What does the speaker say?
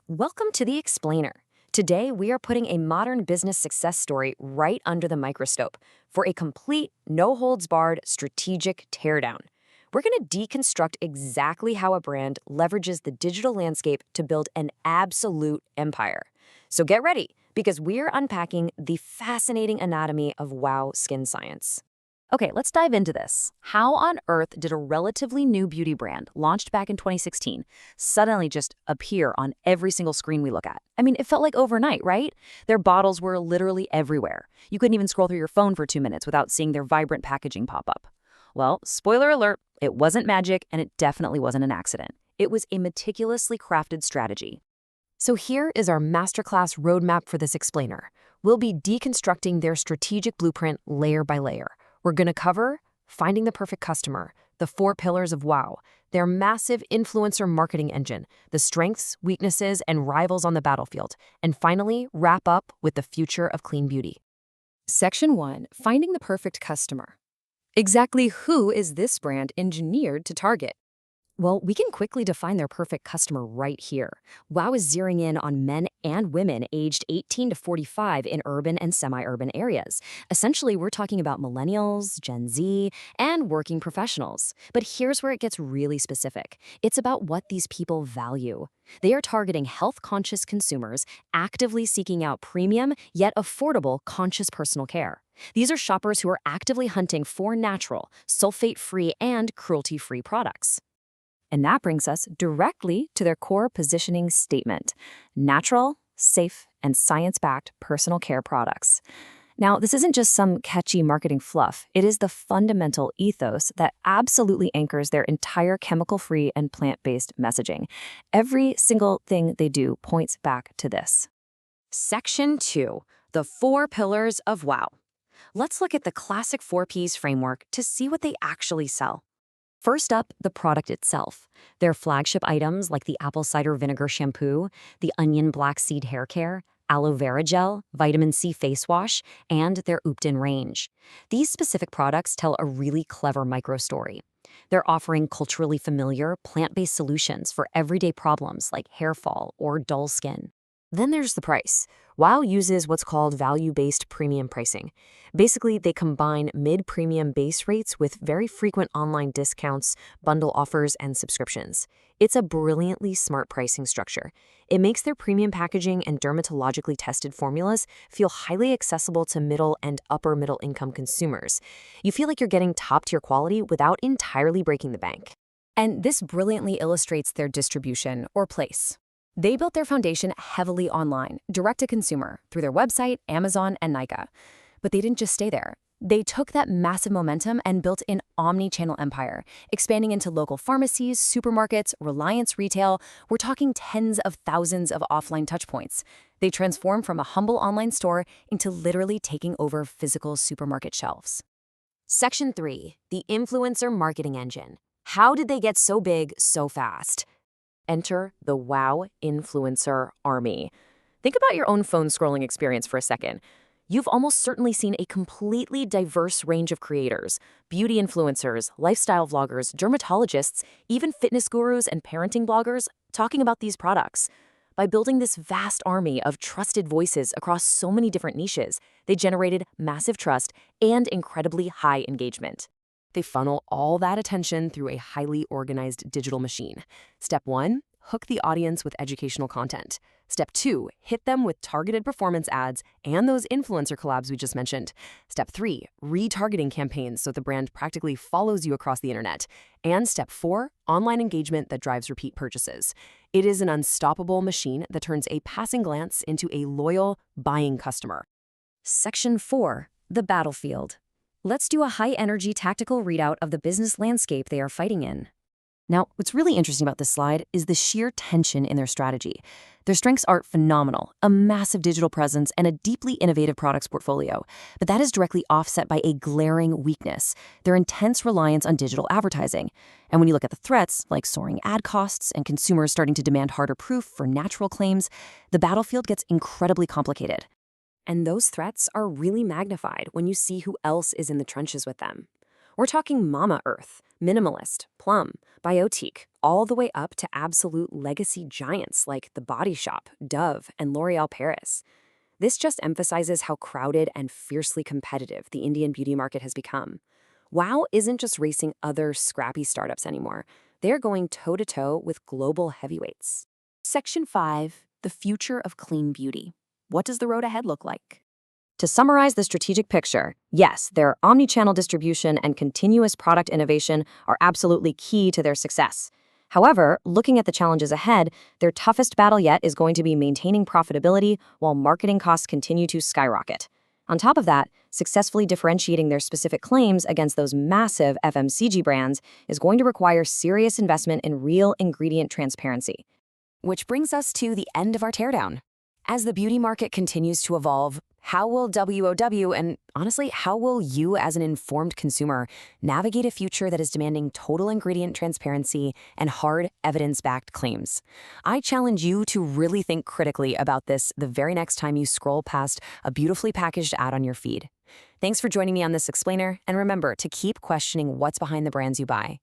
Welcome to The Explainer. Today, we are putting a modern business success story right under the microscope for a complete, no holds barred strategic teardown. We're going to deconstruct exactly how a brand leverages the digital landscape to build an absolute empire. So get ready, because we're unpacking the fascinating anatomy of WOW skin science. Okay, let's dive into this. How on earth did a relatively new beauty brand, launched back in 2016, suddenly just appear on every single screen we look at? I mean, it felt like overnight, right? Their bottles were literally everywhere. You couldn't even scroll through your phone for 2 minutes without seeing their vibrant packaging pop up. Well, spoiler alert, it wasn't magic and it definitely wasn't an accident. It was a meticulously crafted strategy. So here is our masterclass roadmap for this explainer. We'll be deconstructing their strategic blueprint layer by layer. We're going to cover finding the perfect customer, the 4 pillars of WOW, their massive influencer marketing engine, the strengths, weaknesses, and rivals on the battlefield, and finally, wrap up with the future of clean beauty. Section 1, Finding the Perfect Customer. Exactly who is this brand engineered to target? Well, we can quickly define their perfect customer right here. WOW is zeroing in on men and women aged 18 to 45 in urban and semi-urban areas. Essentially, we're talking about millennials, Gen Z, and working professionals. But here's where it gets really specific. It's about what these people value. They are targeting health-conscious consumers, actively seeking out premium, yet affordable, conscious personal care. These are shoppers who are actively hunting for natural, sulfate-free, and cruelty-free products. And that brings us directly to their core positioning statement: natural, safe, and science-backed personal care products. Now, this isn't just some catchy marketing fluff. It is the fundamental ethos that absolutely anchors their entire chemical-free and plant-based messaging. Every single thing they do points back to this. Section 2, the 4 pillars of WOW. Let's look at the classic 4Ps framework to see what they actually sell. First up, the product itself. Their flagship items like the apple cider vinegar shampoo, the onion black seed hair care, aloe vera gel, vitamin C face wash, and their Oupton range. These specific products tell a really clever micro-story. They're offering culturally familiar, plant-based solutions for everyday problems like hair fall or dull skin. Then there's the price. WOW uses what's called value-based premium pricing. Basically, they combine mid-premium base rates with very frequent online discounts, bundle offers, and subscriptions. It's a brilliantly smart pricing structure. It makes their premium packaging and dermatologically tested formulas feel highly accessible to middle and upper middle income consumers. You feel like you're getting top-tier quality without entirely breaking the bank. And this brilliantly illustrates their distribution or place. They built their foundation heavily online, direct to consumer, through their website, Amazon, and Nykaa. But they didn't just stay there. They took that massive momentum and built an omni-channel empire, expanding into local pharmacies, supermarkets, Reliance Retail. We're talking tens of thousands of offline touchpoints. They transformed from a humble online store into literally taking over physical supermarket shelves. Section 3, the influencer marketing engine. How did they get so big so fast? Enter the WOW influencer army. Think about your own phone scrolling experience for a second. You've almost certainly seen a completely diverse range of creators: beauty influencers, lifestyle vloggers, dermatologists, even fitness gurus and parenting bloggers talking about these products. By building this vast army of trusted voices across so many different niches, they generated massive trust and incredibly high engagement. They funnel all that attention through a highly organized digital machine. Step 1, hook the audience with educational content. Step 2, hit them with targeted performance ads and those influencer collabs we just mentioned. Step 3, retargeting campaigns so the brand practically follows you across the internet. And Step 4, online engagement that drives repeat purchases. It is an unstoppable machine that turns a passing glance into a loyal, buying customer. Section 4, the battlefield. Let's do a high-energy tactical readout of the business landscape they are fighting in. Now, what's really interesting about this slide is the sheer tension in their strategy. Their strengths are phenomenal: a massive digital presence and a deeply innovative products portfolio. But that is directly offset by a glaring weakness: their intense reliance on digital advertising. And when you look at the threats, like soaring ad costs and consumers starting to demand harder proof for natural claims, the battlefield gets incredibly complicated. And those threats are really magnified when you see who else is in the trenches with them. We're talking Mama Earth, Minimalist, Plum, Biotique, all the way up to absolute legacy giants like The Body Shop, Dove, and L'Oréal Paris. This just emphasizes how crowded and fiercely competitive the Indian beauty market has become. Wow isn't just racing other scrappy startups anymore. They're going toe-to-toe with global heavyweights. Section 5, the future of clean beauty. What does the road ahead look like? To summarize the strategic picture, yes, their omnichannel distribution and continuous product innovation are absolutely key to their success. However, looking at the challenges ahead, their toughest battle yet is going to be maintaining profitability while marketing costs continue to skyrocket. On top of that, successfully differentiating their specific claims against those massive FMCG brands is going to require serious investment in real ingredient transparency. Which brings us to the end of our teardown. As the beauty market continues to evolve, how will WOW, and honestly, how will you as an informed consumer navigate a future that is demanding total ingredient transparency and hard, evidence-backed claims? I challenge you to really think critically about this the very next time you scroll past a beautifully packaged ad on your feed. Thanks for joining me on this explainer, and remember to keep questioning what's behind the brands you buy.